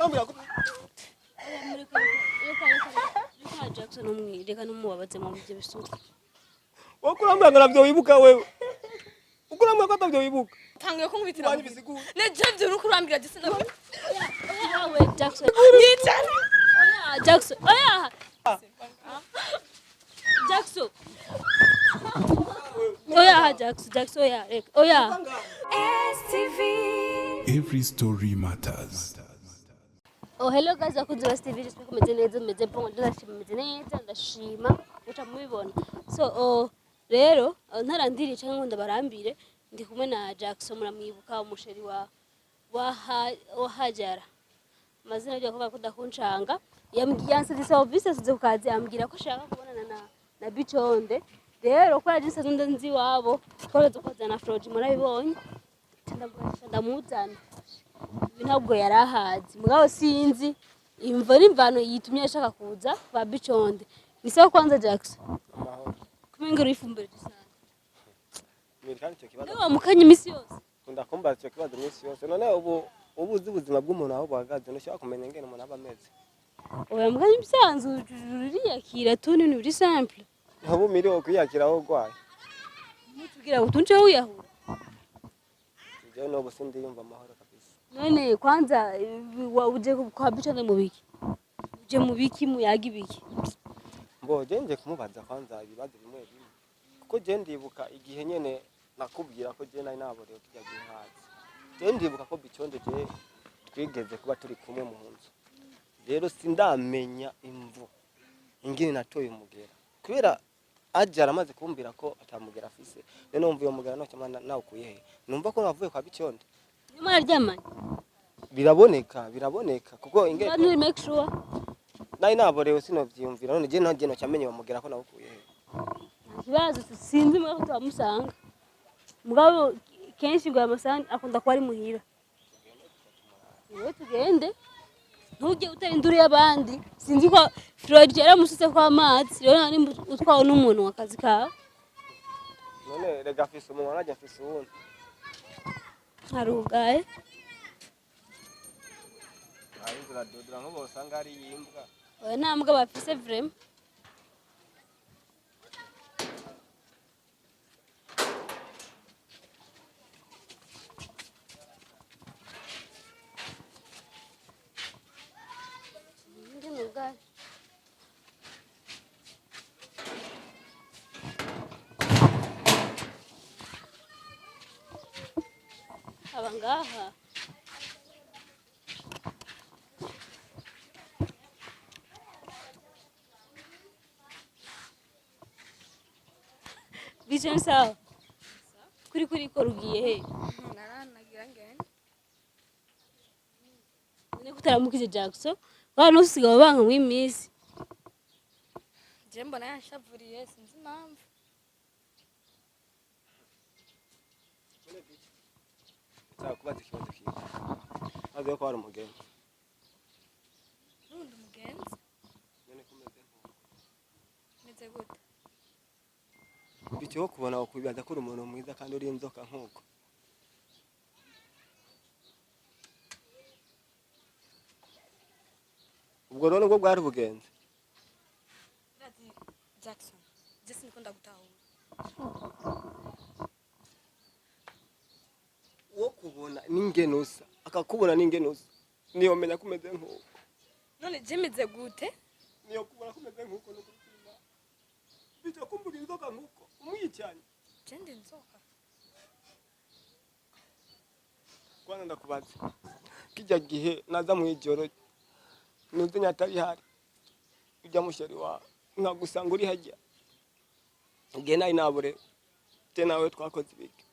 Ndakambira ko Reka Jackson umwireka numubabaze mu byo bisuka. Wokurambira navyo wibuka wewe. Ukurambira ko atavyo wibuka. Tangiye kunkubitira. Ne Jackson ukurambira gise na. Yawe Jackson. Nitana. Oya Jackson. Oya. Jackson. Oya Jackson oya. Oya. STV. Every story matters. Oh hello guys, akunze ba STV just kumeze neza meze pongo ndashima uca mubibona. So rero ntarandiri cyangwa ngo ndabarambire ndi kumwe na Jackson muramwibuka umusheri wa Hajara. Amazina yo kuvuga ko ndakunshanga yansabye service zo kukazi ambwira ko shaka kubonana na Biconde. Rero ko yaje sazunda nzi wabo ko dukozana Froji murabibonye. Ndamuzana ntabwo yarahazi mugabo sinzi imvano yitumye ashaka kuza ba Biconde. Nisaho kwanza Jackson. Kumengera ifumbire cyane. Mirikani cyo kibazo. Niba mukanye imisi yose. Ndakumba cyo kibazo imisi yose. None ubuzi ubuzima bw'umuntu aho bwagaze ntushaka kumenya ngene umuntu aba ameze. Oya mukanye ibisanzwe uriyakira tuni ni biri simple. Abo miriho kwiyakira aho gwaye. Mutubwira utunje uyahura. Je no busindi yumva amahoro kabisa. None kwanza uje kwa Biconde mu biki? Uje mu biki muyaga ibiki? Mbo je nje kumubaza kwanza ibibazo bimwe bimwe. Kuko je ndibuka igihe nyene nakubwira ko je nari naborewe kijya gihazi. Je ndibuka ko Biconde je twigeze kuba turi kumwe mu nzu. Rero sindamenya imvu ingene natoye umugera. Kubera Ajara amaze kumbira ko atamugera afise. None umva uyo mugera no cyamana nawe ukuye he. Numva ko navuye kwa Biconde. Nyuma ryamanye. Biraboneka kuko ingene Kandi make sure. Nari naborewe sinovyumvira none je ntagiye no cyamenye bamugera ko nawe ukuye he. Kibazo sinzi mwe ko twamusanga. Mugabo kenshi ngo amasanga akunda ko ari muhira. Niwe tugende. Ntujye utera induru y'abandi. Sinzi ko Freud yaramusutse kwa amazi. Rero nari utwawe n'umuntu wakazi kawe. None rega afise umuntu najya afise uwundi. Harugaye. Ayizira dodra nko bosanga ari yimbwa. Oya nta mbwa bafise vraiment. Abangaha Vision sawa kuri korugiye he Naranagira ngene. none kutaramukije Jackson bano usigaye banga mwimisi Je mbona yanshavuriye sinzi impamvu. Kubaza ikibazo kiwe. Azi ko ari umugenzi. Nundi mugenzi. None kumeze nko. Meze gute? Bitiho kubona ukubibaza ko uri umuntu mwiza kandi uri inzoka nkuko. Ubwo rero nubwo bwari bugenze. Radi Jackson. Je sinikunda gutahura. Wo kubona n'ingenusa akakubona n'ingenusa niyo menya kumeze nkuko. None je meze gute? Niyo kubona kumeze nkuko no kutima. Bitiho kumbuga inzoka nkuko umwicyanye. Je ndi nzoka. Kwana ndakubaza. Kijya gihe naza mu ijoro nuze nyatari hari. Ujya musheri wa nkagusanga uri hajya. Ngiye nayi nabure. Te nawe twakoze ibiki.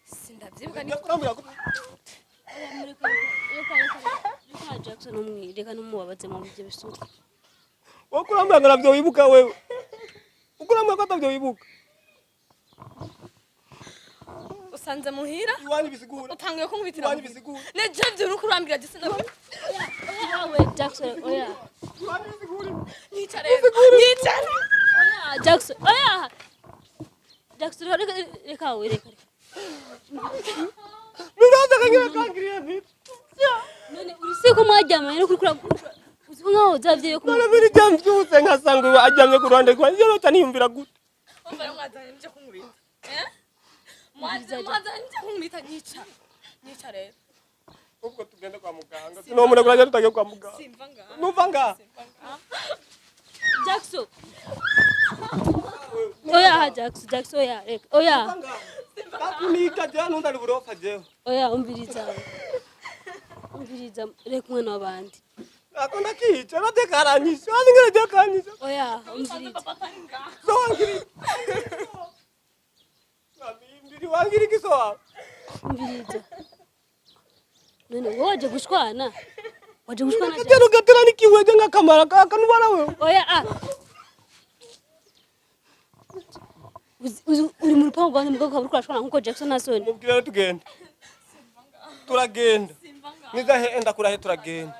Sindavyibuka ni Ndakurambira ko Reka Jackson umwireka numubabaze mu byo bisuka. Wokurambira navyo wibuka wewe. Ukurambira ko atavyo wibuka. usanze muhira. Iwanyu bisigura. Utangiye kunkubitira. Iwanyu bisigura. Ne Jackson ukurambira gise na. Yawe Jackson oya. Iwanyu bisigura. Nicare. Nicare. Oya Jackson oya. Jackson reka. Nuraza nakangiriye nti none urisi ko mwaryamanye no kurikura uzi nkaho zavye ko none biri jambyutse nkasanga ajyamye ku ruhande rwanjye rero utaniyumvira gute umva mwazanye nje kunkubita mwazanye nje kunkubita nica rero ubwo tugende kwa muganga sinomure kuraje tutagiye kwa muganga simva ngaha numva ngaha Jackson oya Jackson oya reka oya ndakunika je nundari burofa je oya umviriza reka mwana wabandi ako ndakica natekaranyisha azingere je kanyisha oya umviriza so wangiri mbiri wangiri kiso umviriza none waje gushwana je rugatera nikiwe je ngakamara kakanubara wewe oya uri mu rupangu rwanjye mugabo ukaba uriko urashwana nkuko Jackson na Soni mubwire tugende turagenda nizahe enda kurahe turagenda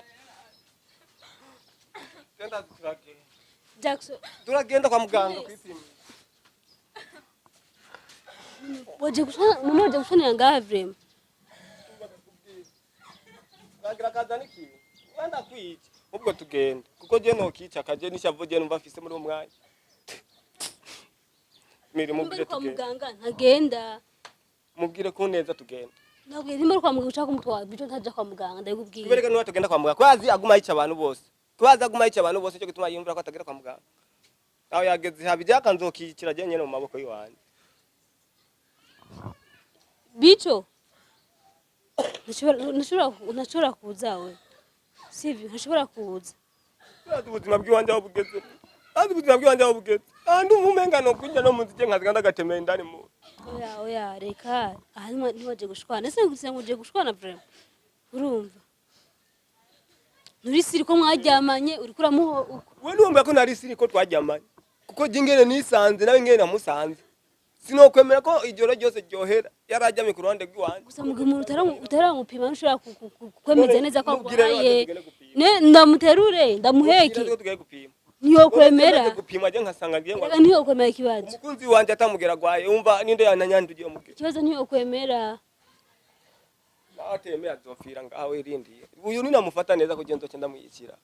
genda turagenda Jackson turagenda kwa muganga kwipima waje gushwana ngaha vrema bagira kaza niki wenda kwica ubwo tugenda kuko je no kica kaje nishavu je numva afise muri umwanya miri mubwire kwa tugenda muganga ntagenda mubwire ko neza tugenda nabwiye nimero kwa muganga ushaka kumutwara bijo ntaje kwa muganga ndabikubwiye kubereka niwe tugenda kwa muganga kwazi aguma yica abantu bose kwazi aguma yica abantu bose cyo gituma yumvira ko atagera kwa muganga aho yageze habijaka nzokikira je nyene mu maboko yiwanje bicho nashobora kuza we sivyo ntashobora kuza ubuzima bw'iwanje aho bugeze ubuzima bw'iwanje aho bugeze andi umumenga no kunja no munzije nkaziganda gatemeye ndani mu oya reka aha niwaje gushwana ese nguje gushwana vrema urumva nuri siri ko mwaryamanye uri kuramuho we numva ko nari siri ko twaryamanye kuko jingene nisanze nawe ngene namusanze sinokwemera ko ijoro ryose ryohera yarajyamye ku ruhande rw'iwanje gusa mugihe utaramupima nshobora kwemeza neza ko agwaye ndamuterure ndamuheke niyo kwemera gupima je nkasanga ngiye ngo niyo kwemera ikibazo umukunzi wanje atamugera gwaye umva ninde yananyandugiye mugera ikibazo niyo kwemera natemera azofira ngaho irindiye uyu ni namufata neza kugenzo cyo ndamuyikira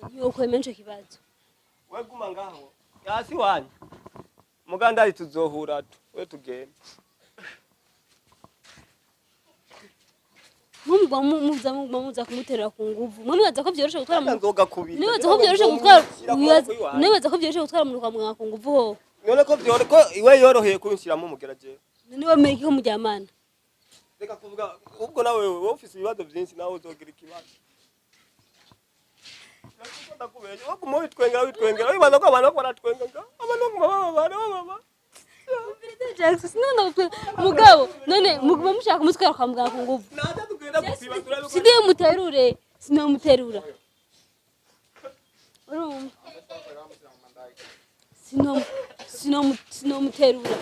niyo kwemera ico kibazo we guma ngaho yasi wanye muganda ari tuzohura we tugenda muza kumuterera ku nguvu mwibaza ko byoroshe gutwara mu nzoga kubira nibaza ko byoroshe gutwara nibaza ko byoroshe gutwara mu kwa muganga ku nguvu ho none ko byore ko iwe yoroheye kunshyiramo umugerageje niwe meriki ko mujyamana reka kuvuga ubwo nawe wowe ufise ibibazo byinshi nawe uzogira ikibazo ndakubeje wo kumo witwengera wibaza ko abantu bakora twenga abantu baba Jackson mugabo none mugabo mushaka kumutwara kwa muganga ku nguvu naza tugenda gusiba turabiko sindiye muterure sinomuterura urumva sinomuterura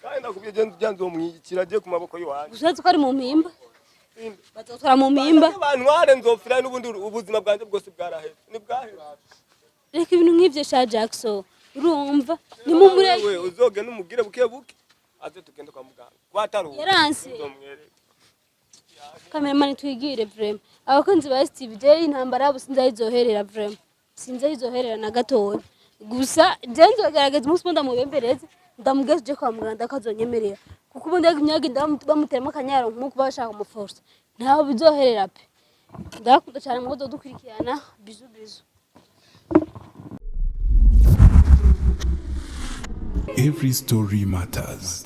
kandi nakubye genzo umwikira je ku maboko yiwanje gusa twari mu mpimba batotwara mu mpimba abantu ware nzofira n'ubundi ubuzima bwanje bwose bwaraheze ni bwaheze reka ibintu nk'ivyo sha Jackson urumva ni mu mureke wewe uzoge n'umugire buke aze tugende kwa muganga kwataru yaranse cameraman twigire vrema abakunzi ba STV intambara yabo sinzayizoherera vrema sinzayizoherera na gatoya gusa jenzo garagaza umunsi ndamubembereze ndamugeje kwa muganga akazonyemerera kuko ubundi imyaka bamuteramo akanyaro nko kubashaka umuforce ntaho bizoherera pe ndakunda cyane ngo dukurikirana bizu Every story matters.